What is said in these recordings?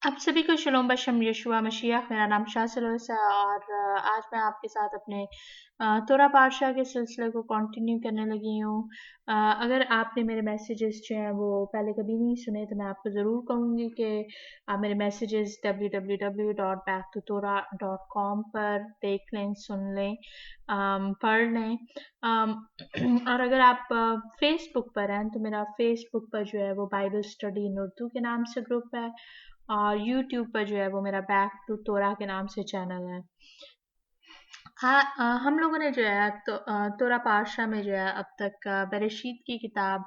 आप सभी को शलोम बशम यशुआ मसीह। मेरा नाम शाह सलोस है और आज मैं आपके साथ अपने तोरा पातशाह के सिलसिले को कंटिन्यू करने लगी हूँ। अगर आपने मेरे मैसेजेस जो हैं वो पहले कभी नहीं सुने तो मैं आपको ज़रूर कहूँगी कि आप मेरे मैसेजेस www.backtotorah.com पर देख लें, सुन लें, पढ़ लें। और अगर आप फेसबुक पर हैं तो मेरा फेसबुक पर जो है वो बाइबल स्टडी इन उर्दू के नाम से ग्रुप है और यूट्यूब पर जो है वो मेरा बैक टू तोरा के नाम से चैनल है। हाँ, हम लोगों ने जो है तो तोरा पातशाह में जो है अब तक बरशीत की किताब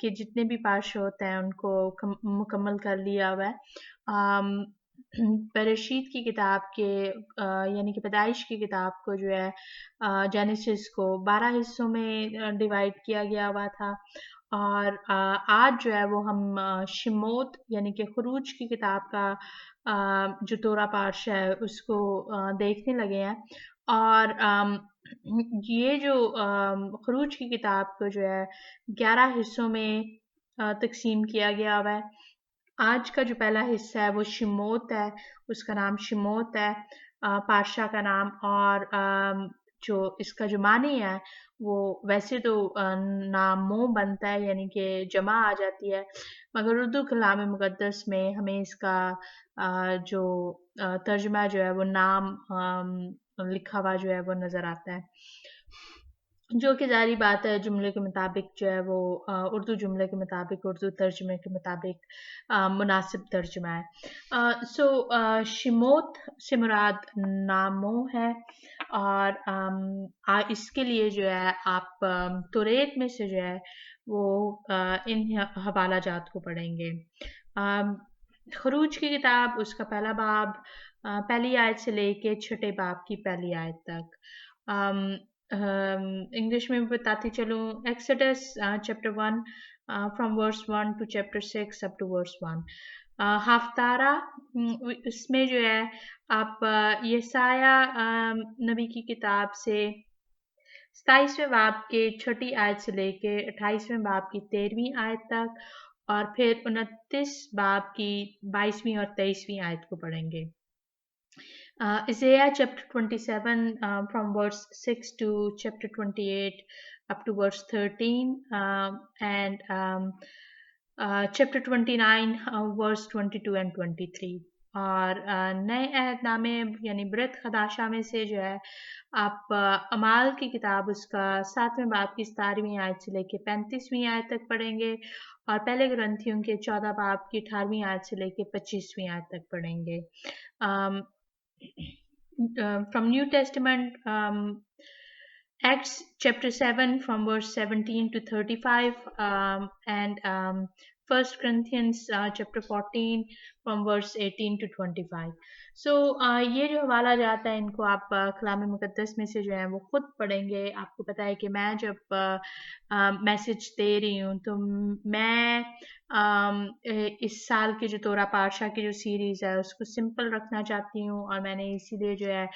के जितने भी पार्श्व होते हैं उनको मुकम्मल कर लिया हुआ है। बरशीत की किताब के यानी कि पैदाइश की किताब को जो है जेनेसिस को 12 हिस्सों में डिवाइड किया गया हुआ था और आज जो है वो हम शिमोत यानी कि खरूज की किताब का जो तोरा पातशाह है उसको देखने लगे हैं और ये जो खरूज की किताब को जो है 11 हिस्सों में तकसीम किया गया हुआ है। आज का जो पहला हिस्सा है वो शिमोत है, उसका नाम शिमोत है, पातशाह का नाम। और जो इसका जो मानी है वो वैसे तो नामो बनता है यानी कि जमा आ जाती है, मगर उर्दू कलाम मुक़द्दस में हमें इसका जो तर्जुमा जो है वो नाम लिखा हुआ जो है वो नज़र आता है, जो कि ज़ाहिर बात है जुमले के मुताबिक जो है वो उर्दू जुमले के मुताबिक, उर्दू तर्जुमे के मुताबिक मुनासिब तर्जुमा है। शिमोत से मुराद नामो है और इसके लिए जो है आप तोरेत में से जो है वो इन हवाला जात को पढ़ेंगे। अम, खरूज की किताब उसका पहला बाब पहली आयत से लेके छठे बाब की पहली आयत तक। इंग्लिश में बताती चलूँ। Exodus chapter 1 from verse 1 to chapter 6 up to verse 1। Haftarah इसमें जो है आप यसाया नबी की किताब से 27वें बाब के छठी आयत से लेके 28वें बाब की 13वीं आयत तक और फिर 29 बाब की 22वीं और 23वीं आयत को पढ़ेंगे। Isaiah chapter 27 from verse 6 to chapter 28 up to verse 13 and chapter 29 verse 22 and 23। और नए अहदनामे यानी ब्रत खदाशा में से जो है आप अमाल की किताब उसका 7वें बाब की 17वीं आयत से लेके 35वीं आयत तक पढ़ेंगे और पहले ग्रंथियों के 14 बाब की 18वीं आयत से लेके 25वीं आयत तक पढ़ेंगे। From New Testament, Acts chapter 7 from verse 17 to 35 and 1 Corinthians chapter 14 from verse 18 to 25। ये जो हवाला जाता है इनको आप कलाम मुकद्दस में से जो है वो खुद पढ़ेंगे। आपको पता है कि मैं जब मैसेज दे रही हूँ तो मैं इस साल की जो तोरा पातशाह की जो सीरीज़ है उसको सिंपल रखना चाहती हूँ और मैंने इसीलिए जो है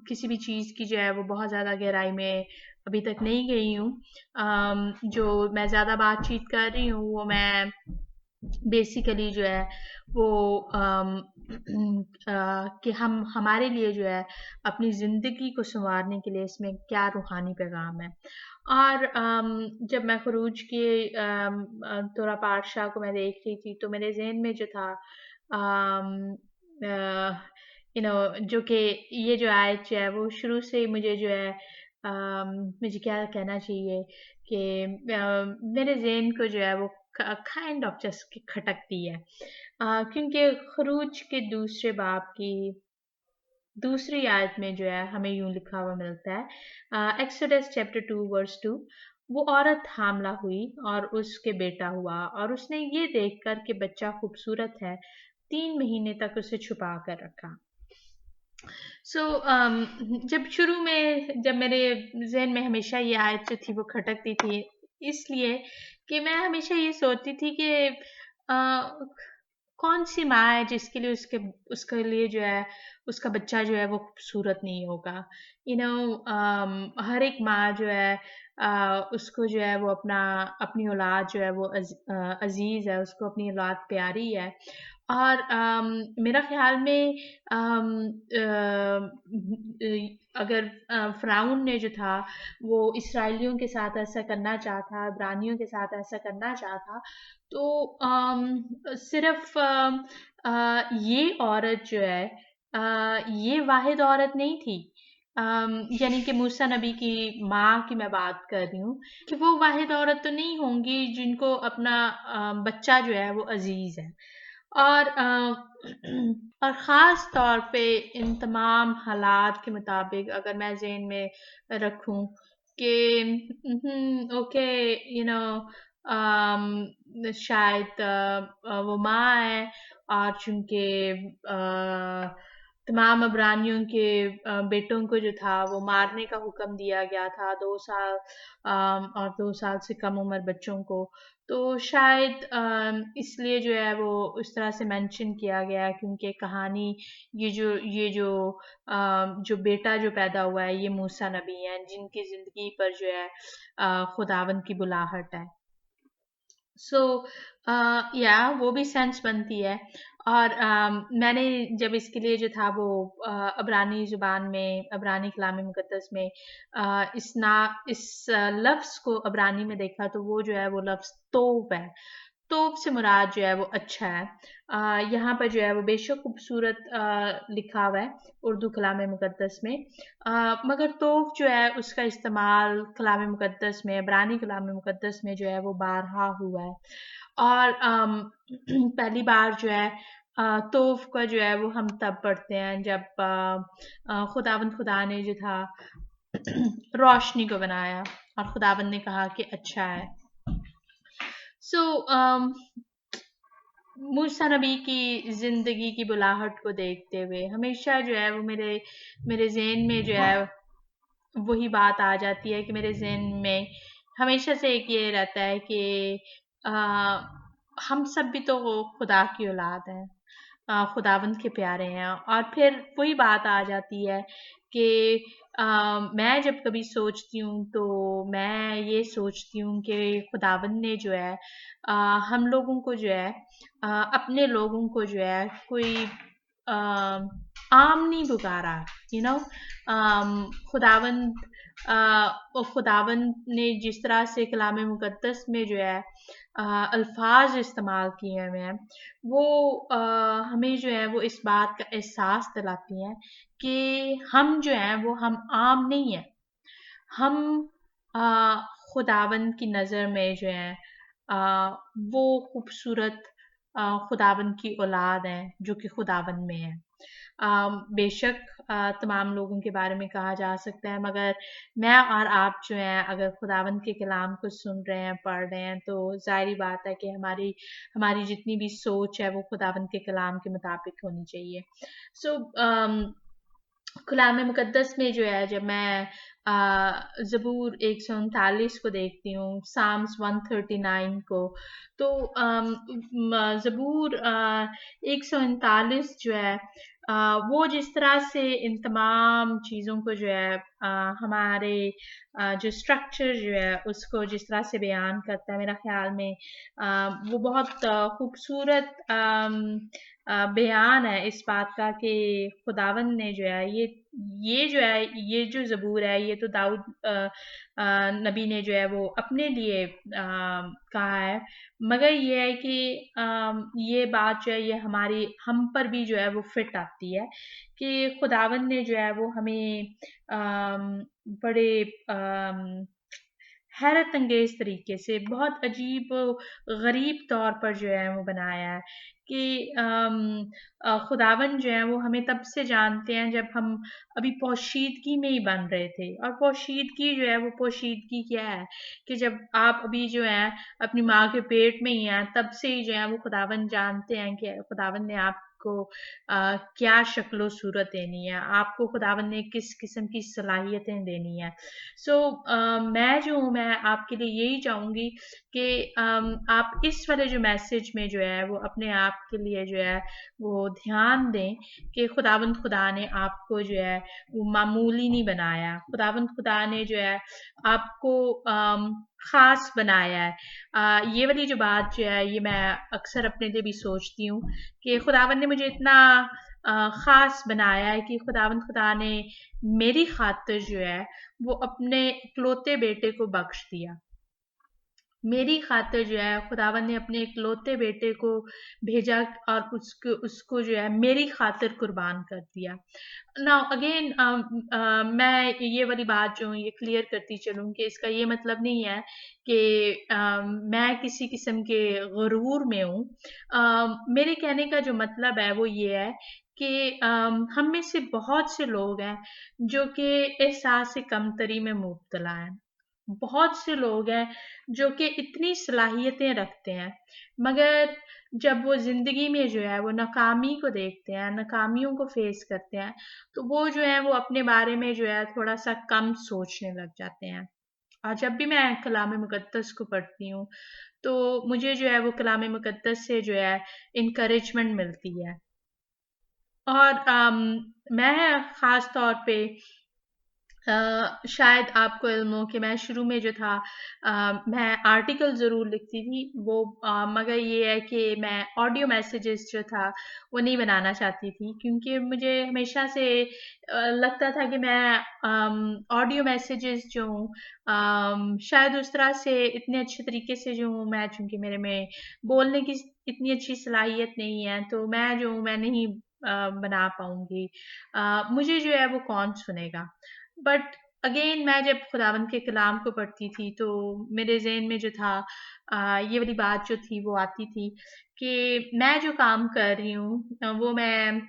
किसी भी चीज़ की जो है वो बहुत ज़्यादा गहराई में अभी तक नहीं गई हूँ। जो मैं ज़्यादा बातचीत कर रही हूँ वो मैं बेसिकली जो है वो कि हम हमारे लिए जो है अपनी ज़िंदगी को संवारने के लिए इसमें क्या रूहानी पैगाम है। और जब मैं खरूज के तोरा पातशाह को मैं देख रही थी तो मेरे जहन में जो था जो कि ये जो आयत जो है वो शुरू से ही मुझे जो है मुझे क्या कहना चाहिए कि मेरे जहन को जो है वो काइंड ऑफ जस्ट खटकती है, क्योंकि खरूज के दूसरे बाब की दूसरी आयत में जो है हमें यूं लिखा हुआ मिलता है, एक्सोडस चैप्टर 2 वर्स 2। वो औरत हामला हुई और उसके बेटा हुआ और उसने ये देखकर कि बच्चा खूबसूरत है 3 महीने तक उसे छुपा कर रखा। जब शुरू में जब मेरे जहन में हमेशा ये आयत जो थी वो खटकती थी, इसलिए कि मैं हमेशा ये सोचती थी कि कौन सी माँ है जिसके लिए उसके लिए जो है उसका बच्चा जो है वो खूबसूरत नहीं होगा। हर एक माँ जो है उसको जो है वो अपनी औलाद जो है वो अजीज है, उसको अपनी औलाद प्यारी है। और मेरा ख्याल में अगर फ़िरौन ने जो था वो इसराइलियों के साथ ऐसा करना चाहता, इब्रानियों के साथ ऐसा करना चाहता, तो सिर्फ ये औरत जो है ये वाहिद औरत नहीं थी। यानी कि मूसा नबी की माँ की मैं बात कर रही हूँ कि वो वाहिद औरत तो नहीं होंगी जिनको अपना बच्चा जो है वो अजीज है। और और ख़ास तौर पे इन तमाम हालात के मुताबिक अगर मैं ज़हन में रखूं कि ओके, यू नो शायद वो माँ है, और चूंकि तमाम अबरानियों के बेटों को जो था वो मारने का हुक्म दिया गया था, 2 साल और 2 साल से कम उम्र बच्चों को, तो शायद इसलिए जो है वो उस तरह से मेंशन किया गया है, क्योंकि कहानी जो बेटा जो पैदा हुआ है ये मूसा नबी हैं जिनकी जिंदगी पर जो है खुदावंद की बुलाहट है। सो या वो भी सेंस बनती है। और मैंने जब इसके लिए जो था वो अबरानी ज़ुबान में, अबरानी कलाम मुक़द्दस में इस लफ्ज़ को अबरानी में देखा, तो वो जो है वो लफ्ज़ तोब है। तोब से मुराद जो है वो अच्छा है। यहाँ पर जो है वो बेशक खूबसूरत लिखा हुआ है उर्दू कलाम मुक़द्दस में, मगर तोब जो है उसका इस्तेमाल कलाम मुक़द्दस में, इब्रानी कलाम मुक़द्दस में जो है वो बारहा हुआ है। और पहली बार जो है तोफ का जो है वो हम तब पढ़ते हैं जब खुदावंद खुदा ने जो था रोशनी को बनाया और खुदावंद ने कहा कि अच्छा है। सो मूसा नबी की जिंदगी की बुलाहट को देखते हुए हमेशा जो है वो मेरे मेरे ज़हन में जो है वही बात आ जाती है कि मेरे ज़हन में हमेशा से एक ये रहता है कि अ, हम सब भी तो वो खुदा की औलाद हैं, खुदावंद के प्यारे हैं। और फिर वही बात आ जाती है कि मैं जब कभी सोचती हूँ तो मैं ये सोचती हूँ कि खुदावंद ने जो है अ, हम लोगों को जो है अपने लोगों को जो है कोई अ, आम नहीं पुकारा, यू नो खुदावंद और खुदावंद ने जिस तरह से कलाम मुक़द्दस में जो है अल्फाज इस्तेमाल किए हुए हैं, वो हमें जो है वो इस बात का एहसास दिलाती हैं कि हम जो हैं वो हम आम नहीं हैं। हम अ, खुदावंद की नज़र में जो हैं अ, वो खूबसूरत खुदावंद की औलाद हैं जो कि खुदावंद में है। बेशक तमाम लोगों के बारे में कहा जा सकता है, मगर मैं और आप जो हैं अगर खुदावंद के कलाम को सुन रहे हैं, पढ़ रहे हैं, तो ज़ाहिर बात है कि हमारी हमारी जितनी भी सोच है वो खुदावंद के कलाम के मुताबिक होनी चाहिए। सो कलाम मुक़द्दस में जो है जब मैं ज़बूर 139 को देखती हूँ, साम्स 139 को, तो ज़बूर 139 जो है वो जिस तरह से इन तमाम चीज़ों को जो है हमारे जो स्ट्रक्चर जो है उसको जिस तरह से बयान करता है, मेरा ख्याल में वो बहुत खूबसूरत बयान है इस बात का कि खुदावंद ने जो है ये जो है ये जो ज़बूर है ये तो दाऊद नबी ने जो है वो अपने लिए कहा है, मगर ये है कि ये बात जो है ये हमारी हम पर भी जो है वो फिट आती है कि खुदावंद ने जो है वो हमें बड़े हैरत अंगेज तरीके से बहुत अजीब गरीब तौर पर जो है वो बनाया है कि खुदावन जो है वो हमें तब से जानते हैं जब हम अभी पोशीदगी में ही बन रहे थे। और पोशीदगी जो है वो पोशीदगी क्या है कि जब आप अभी जो है अपनी माँ के पेट में ही हैं तब से ही जो है वो खुदावन जानते हैं कि खुदावन ने आप आपको क्या शक्लो सूरत देनी है, आपको खुदावन ने किस किस्म की सलाहियतें देनी है। सो मैं जो हूँ, मैं आपके लिए यही चाहूँगी कि आप इस वाले जो मैसेज में जो है वो अपने आप के लिए जो है वो ध्यान दें कि खुदावंद खुदा ने आपको जो है वो मामूली नहीं बनाया। खुदावंद खुदा ने जो है आपको खास बनाया है। ये वाली जो बात जो है ये मैं अक्सर अपने लिए भी सोचती हूँ कि खुदावन ने मुझे इतना खास बनाया है कि खुदावंद खुदा ने मेरी खातिर जो है वो अपने इकलौते बेटे को बख्श दिया। मेरी खातिर जो है खुदावन ने अपने इकलौते बेटे को भेजा और उसको उसको जो है मेरी खातिर कुर्बान कर दिया। नाउ अगेन मैं ये वाली बात जो हूँ ये क्लियर करती चलूँ कि इसका ये मतलब नहीं है कि मैं किसी किस्म के गुरूर में हूँ। मेरे कहने का जो मतलब है वो ये है कि हम में से बहुत से लोग हैं जो कि एहसास कमतरी में मुब्तला हैं। बहुत से लोग हैं जो कि इतनी सलाहियतें रखते हैं, मगर जब वो ज़िंदगी में जो है वो नाकामी को देखते हैं, नाकामियों को फेस करते हैं, तो वो जो है वो अपने बारे में जो है थोड़ा-सा कम सोचने लग जाते हैं। और जब भी मैं कलाम मुक़द्दस को पढ़ती हूँ, तो मुझे जो है वो कलाम मुक़द्दस से जो है एनकरेजमेंट मिलती है। और मैं ख़ास तौर पे शायद आपको इल्म हो कि मैं शुरू में जो था मैं आर्टिकल ज़रूर लिखती थी वो मगर ये है कि मैं ऑडियो मैसेजेस जो था वो नहीं बनाना चाहती थी क्योंकि मुझे हमेशा से लगता था कि मैं ऑडियो मैसेजेस जो हूँ शायद उस तरह से इतने अच्छे तरीके से जो हूँ मैं चूँकि मेरे में बोलने की इतनी अच्छी सलाहियत नहीं है तो मैं जो हूँ मैं नहीं बना पाऊँगी। मुझे जो है वो कौन सुनेगा? बट अगेन मैं जब खुदावंद के कलाम को पढ़ती थी तो मेरे ज़हन में जो था ये वाली बात जो थी वो आती थी कि मैं जो काम कर रही हूँ वो मैं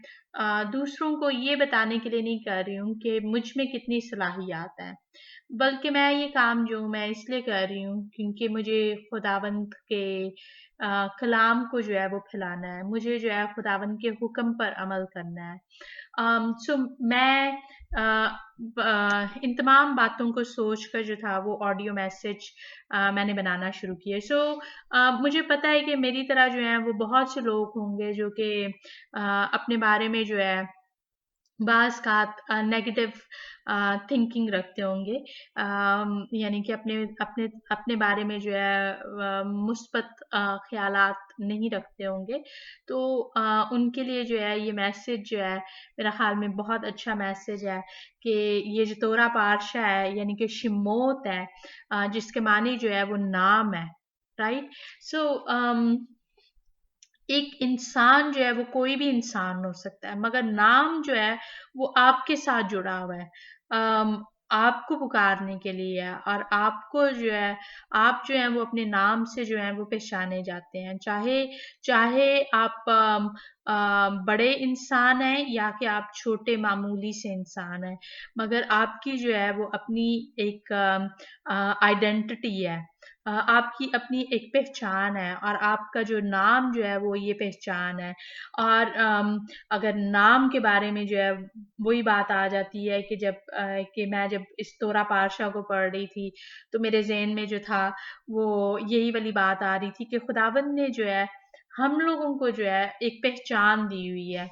दूसरों को ये बताने के लिए नहीं कर रही हूँ कि मुझ में कितनी सलाहियत है, बल्कि मैं ये काम जो हूँ मैं इसलिए कर रही हूँ क्योंकि मुझे खुदावंद के कलाम को जो है वो फैलाना है, मुझे जो है खुदावंद के हुक्म पर अमल करना है। सो मैं इन तमाम बातों को सोच कर जो था वो ऑडियो मैसेज मैंने बनाना शुरू किए। सो मुझे पता है कि मेरी तरह जो है वो बहुत से लोग होंगे जो कि अपने बारे में जो है बाज़ नेगेटिव थिंकिंग रखते होंगे, यानी कि अपने अपने अपने बारे में जो है मुस्बत ख्यालात नहीं रखते होंगे। तो उनके लिए जो है ये मैसेज जो है मेरा ख़्याल में बहुत अच्छा मैसेज है कि ये जो तोरा पातशाह है यानी कि शिमोत है, जिसके मानी जो है वो नाम है, राइट? सो एक इंसान जो है वो कोई भी इंसान हो सकता है मगर नाम जो है वो आपके साथ जुड़ा हुआ है, आपको पुकारने के लिए है और आपको जो है आप जो है वो अपने नाम से जो है वो पहचाने जाते हैं, चाहे चाहे आप बड़े इंसान हैं या कि आप छोटे मामूली से इंसान हैं, मगर आपकी जो है वो अपनी एक आइडेंटिटी है, आपकी अपनी एक पहचान है और आपका जो नाम जो है वो ये पहचान है। और अगर नाम के बारे में जो है वही बात आ जाती है कि कि मैं जब इस तोरा पातशाह को पढ़ रही थी तो मेरे ज़हन में जो था वो यही वाली बात आ रही थी कि खुदावंद ने जो है हम लोगों को जो है एक पहचान दी हुई है।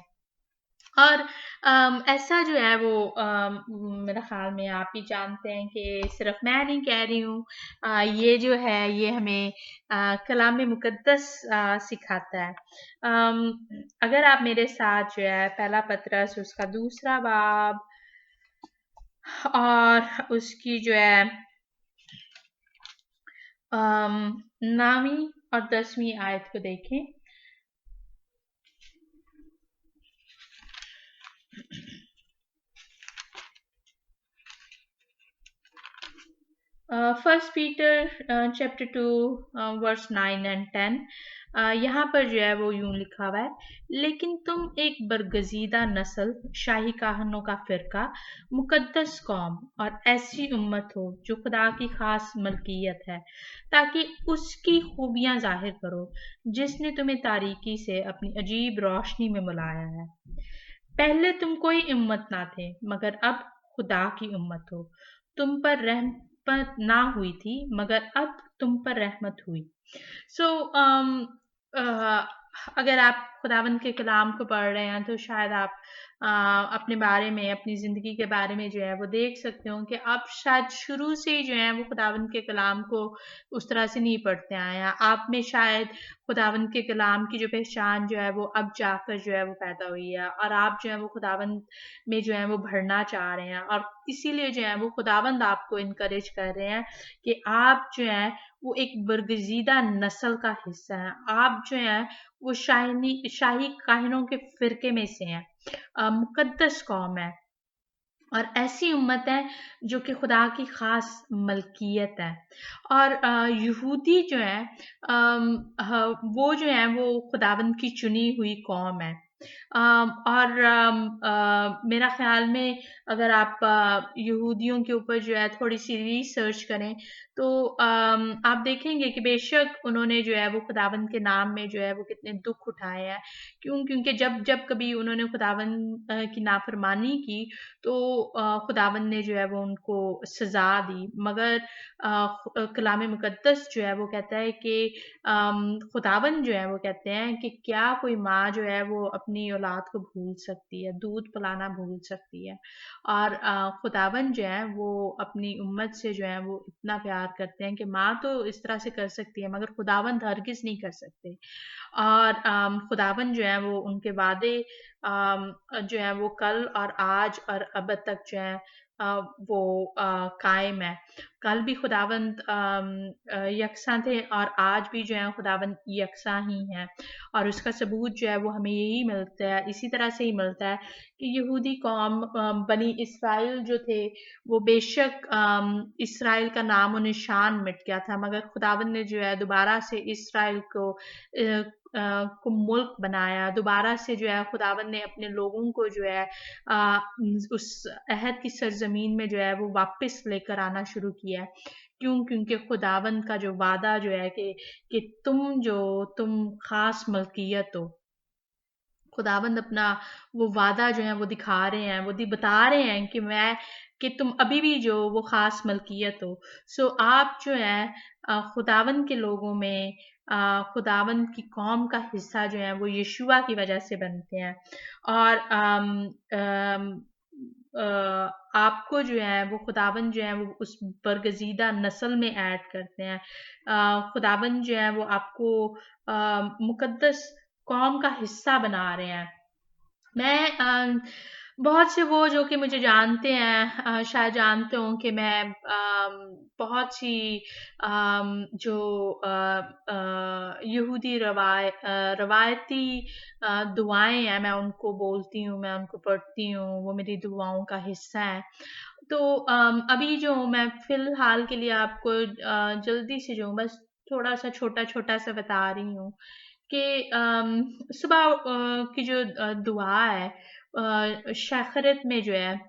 और ऐसा जो है वो मेरा ख़्याल में आप भी जानते हैं कि सिर्फ़ मैं नहीं कह रही हूँ, ये जो है ये हमें कलाम मुक़द्दस सिखाता है। अगर आप मेरे साथ जो है पहला पतरस उसका दूसरा बाब और उसकी जो है 9वीं और 10वीं आयत को देखें। First Peter chapter 2 verse 9 and 10. यहाँ पर जो है वो यूं लिखा हुआ है, लेकिन तुम एक बरगजीदा नस्ल, शाही काहनों का फिरका, मुकद्दस कौम और ऐसी उम्मत हो जो खुदा की खास मलकियत है, ताकि उसकी खूबियां जाहिर करो जिसने तुम्हें तारीकी से अपनी अजीब रोशनी में बुलाया है। पहले तुम कोई उम्मत ना थे, मगर अब खुदा की उम्मत हो। तुम पर रहमत ना हुई थी, मगर अब तुम पर रहमत हुई। सो अगर आप खुदावंद के कलाम को पढ़ रहे हैं तो शायद आप अपने बारे में, अपनी ज़िंदगी के बारे में जो है वो देख सकते हो कि आप शायद शुरू से ही जो है वो खुदावंद के कलाम को उस तरह से नहीं पढ़ते आए हैं। आप में शायद खुदावंद के कलाम की जो पहचान जो है वो अब जाकर जो है वो पैदा हुई है, और आप जो है वो खुदावंद में जो है वो बढ़ना चाह रहे हैं, और इसीलिए जो है वो खुदावंद आपको इनकरेज कर रहे हैं कि आप जो है वो एक बरगजीदा नस्ल का हिस्सा है। आप जो है वो शाही काहिनों के फिरके में से हैं, मुकद्दस कौम है, और ऐसी उम्मत है जो कि खुदा की खास मलकियत है। और यहूदी जो है वो जो है वो खुदावंद की चुनी हुई कौम है। और मेरा ख्याल में अगर आप यहूदियों के ऊपर जो है थोड़ी सी रिसर्च करें तो आप देखेंगे कि बेशक उन्होंने जो है वो खुदावंद के नाम में जो है वो कितने दुख उठाए हैं। क्योंकि जब जब कभी उन्होंने खुदावंद की नाफरमानी की तो खुदावंद ने जो है वो उनको सजा दी। मगर कलाम मुकद्दस जो है वो कहता है कि खुदावंद जो है वो कहते हैं कि क्या कोई माँ जो है वो अपनी औलाद को भूल सकती है, दूध पिलाना भूल सकती है। और खुदावंद जो है वो अपनी उम्मत से जो है वो इतना प्यार करते हैं कि माँ तो इस तरह से कर सकती है, मगर खुदावंद हरगिज नहीं कर सकते। और खुदावंद जो है वो उनके वादे जो है वो कल और आज और अब तक जो है वो कायम है। कल भी खुदावंद यकसा थे, और आज भी जो है खुदावंद यकसा ही हैं। और उसका सबूत जो है वो हमें यही मिलता है, इसी तरह से ही मिलता है कि यहूदी कौम, बनी इसराइल जो थे, वो बेशक इसराइल का नाम और निशान मिट गया था, मगर खुदावंद ने जो है दोबारा से इसराइल को मुल्क बनाया। दोबारा से जो है खुदावंद ने अपने लोगों को जो है अ, उस अहद की सरजमीन में जो है वो वापस लेकर आना शुरू किया है। क्योंकि खुदावंद का जो वादा जो है कि तुम खास मलकियत हो। खुदावंद अपना वो वादा जो है वो दिखा रहे हैं, वो बता रहे हैं कि तुम अभी भी जो वो खास मलकियत हो। सो आप जो है खुदावंद के लोगों में, खुदावंद की कौम का हिस्सा जो है वो यीशुआ की वजह से बनते हैं। और अ, आपको जो है वो खुदावंद जो है वो उस बरगजीदा नस्ल में ऐड करते हैं। खुदावंद जो है वो आपको मुकद्दस कौम का हिस्सा बना रहे हैं। मैं बहुत से वो जो कि मुझे जानते हैं शायद जानते हों कि मैं बहुत सी जो यहूदी रवायती दुआएं हैं, मैं उनको बोलती हूँ, मैं उनको पढ़ती हूँ, वो मेरी दुआओं का हिस्सा है। तो अभी जो मैं फिलहाल के लिए आपको जल्दी से जो बस थोड़ा सा छोटा छोटा सा बता रही हूँ कि सुबह की जो दुआ है, शखरत में जो है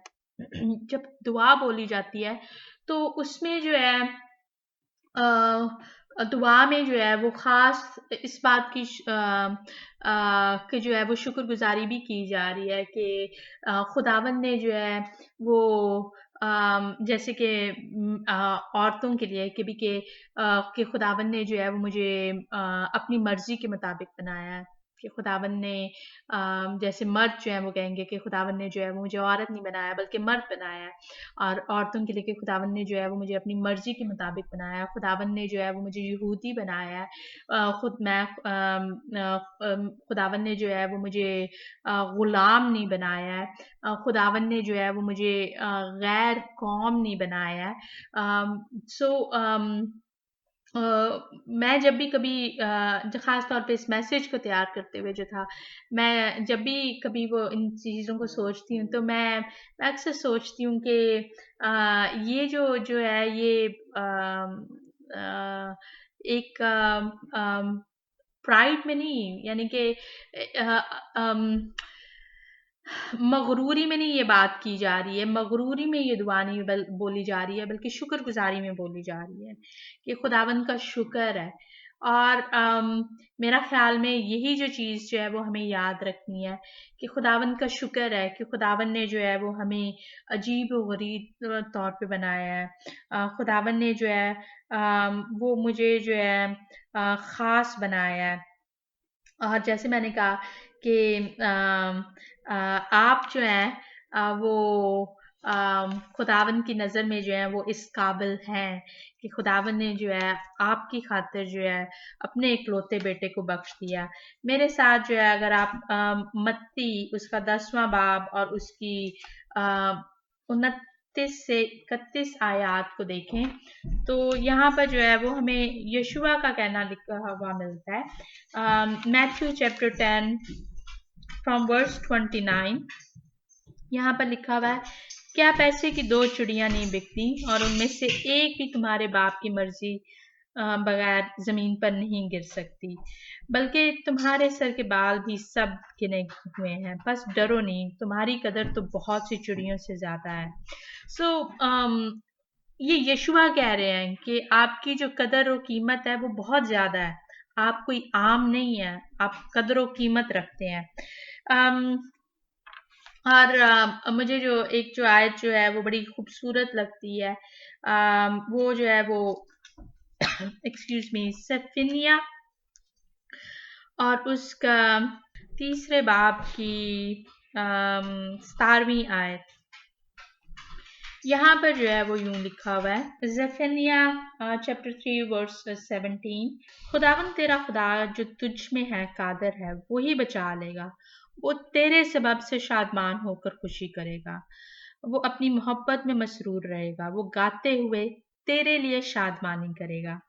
जब दुआ बोली जाती है तो उसमें जो है दुआ में जो है वो ख़ास इस बात की कि जो है वो शुक्रगुज़ारी भी की जा रही है कि खुदावंद ने जो है वो जैसे कि औरतों के लिए कि खुदावंद ने जो है वो मुझे अपनी मर्ज़ी के मुताबिक बनाया है। कि खुदावंद ने जैसे मर्द जो है वो कहेंगे कि खुदावंद ने जो है वो मुझे औरत नहीं बनाया बल्कि मर्द बनाया है। और औरतों के लिए कि खुदावंद ने जो है वो मुझे अपनी मर्जी के मुताबिक बनाया है। खुदावंद ने जो है वो मुझे यहूदी बनाया है। खुदावंद ने जो है वो मुझे गुलाम नहीं बनाया है। खुदावंद ने जो है वो मुझे गैर कौम नहीं बनाया है। सो अ, मैं जब भी कभी ख़ास तौर पे इस मैसेज को तैयार करते हुए जो था, मैं जब भी कभी वो इन चीज़ों को सोचती हूँ तो मैं अक्सर सोचती हूँ कि ये जो जो है ये अ, एक प्राइड में नहीं, यानी कि मगरूरी में नहीं ये बात की जा रही है, मगरूरी में ये दुआ नहीं बोली जा रही है, बल्कि शुक्रगुजारी में बोली जा रही है कि खुदावंद का शुक्र है। और मेरा ख्याल में यही जो चीज़ जो है वो हमें याद रखनी है कि खुदावंद का शुक्र है कि खुदावंद ने जो है वो हमें अजीब व गरीब तौर पे बनाया है। खुदावंद ने जो है वो मुझे जो है ख़ास बनाया है। और जैसे मैंने कहा कि आप जो हैं वो खुदावंद की नज़र में जो है वो इस काबिल हैं कि खुदावंद ने जो है आपकी खातिर जो है अपने इकलौते बेटे को बख्श दिया। मेरे साथ जो है अगर आप मत्ती उसका 10वां बाब और उसकी 29 से 31 आयात को देखें, तो यहाँ पर जो है वो हमें यशुआ का कहना लिखा हुआ मिलता है। मैथ्यू चैप्टर 10 फ्रॉम वर्स 29, यहाँ पर लिखा हुआ है, क्या पैसे की 2 चिड़ियाँ नहीं बिकती और उनमें से एक भी तुम्हारे बाप की मर्जी बगैर जमीन पर नहीं गिर सकती, बल्कि तुम्हारे सर के बाल भी सब गिने हुए हैं, बस डरो नहीं, तुम्हारी कदर तो बहुत सी चिड़ियों से ज्यादा है। सो ये यशुआ कह रहे हैं कि आपकी जो कदर और कीमत है वो बहुत ज्यादा है, आप कोई आम नहीं है, आप कदर और कीमत रखते हैं। अम, और मुझे जो आयत जो है वो बड़ी खूबसूरत लगती है, वो जो है वो एक्सक्यूज मी, सफिनिया और उसका तीसरे बाब की 17वीं आयत। यहाँ पर जो है वो यूं लिखा हुआ है, ज़ेफनिया चैप्टर 3 वर्स 17, खुदावन तेरा खुदा जो तुझ में है कादर है, वो ही बचा लेगा, वो तेरे सबब से शादमान होकर खुशी करेगा, वो अपनी मोहब्बत में मसरूर रहेगा, वो गाते हुए तेरे लिए शादमानी करेगा।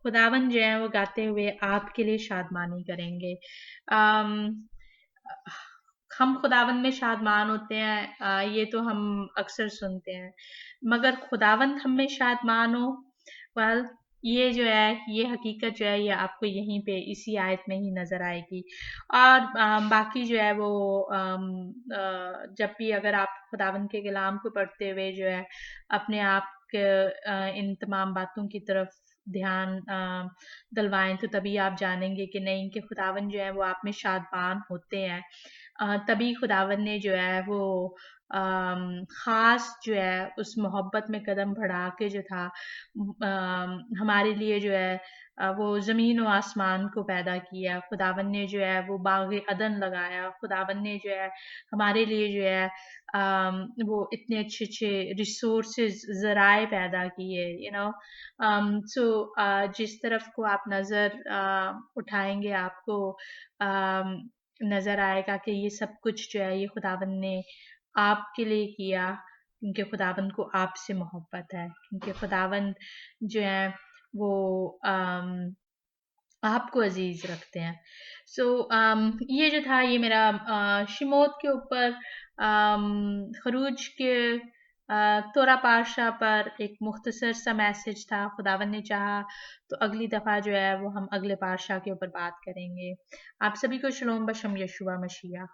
खुदावन जो है वो गाते हुए आपके लिए शादमानी करेंगे। अम, हम खुदावंद में शादमान होते हैं, ये तो हम अक्सर सुनते हैं, मगर खुदावंद हम में शादमान हो, वेल ये जो है ये हकीकत जो है ये आपको यहीं पे इसी आयत में ही नजर आएगी। और बाकी जो है वो जब भी अगर आप खुदावंद के कलाम को पढ़ते हुए जो है अपने आप के इन तमाम बातों की तरफ ध्यान दिलवाएं, तो तभी आप जानेंगे कि नहीं, कि खुदावन जो है वो आप में शादबान होते हैं। तभी खुदावन ने जो है वो ख़ास जो है उस मोहब्बत में कदम बढ़ा के जो था हमारे लिए जो है वो ज़मीन और आसमान को पैदा किया। खुदावन ने जो है वो बाग़ अदन लगाया। खुदावन ने जो है हमारे लिए जो है वो इतने अच्छे-अच्छे रिसोर्सेज़ ज़राए पैदा किए, सो जिस तरफ को आप नज़र उठाएँगे आपको नज़र आएगा कि ये सब कुछ जो है ये खुदावंद ने आपके लिए किया, क्योंकि खुदावंद को आपसे मोहब्बत है, क्योंकि खुदावंद जो है वो आपको अजीज रखते हैं। सो ये जो था ये मेरा शिमोत के ऊपर खरूज के तोरा पाशा पर एक मुख्तसर सा मैसेज था। खुदावन ने चाहा तो अगली दफ़ा जो है वो हम अगले पाशा के ऊपर बात करेंगे। आप सभी को शलोम बशम यशुआ मसीहा।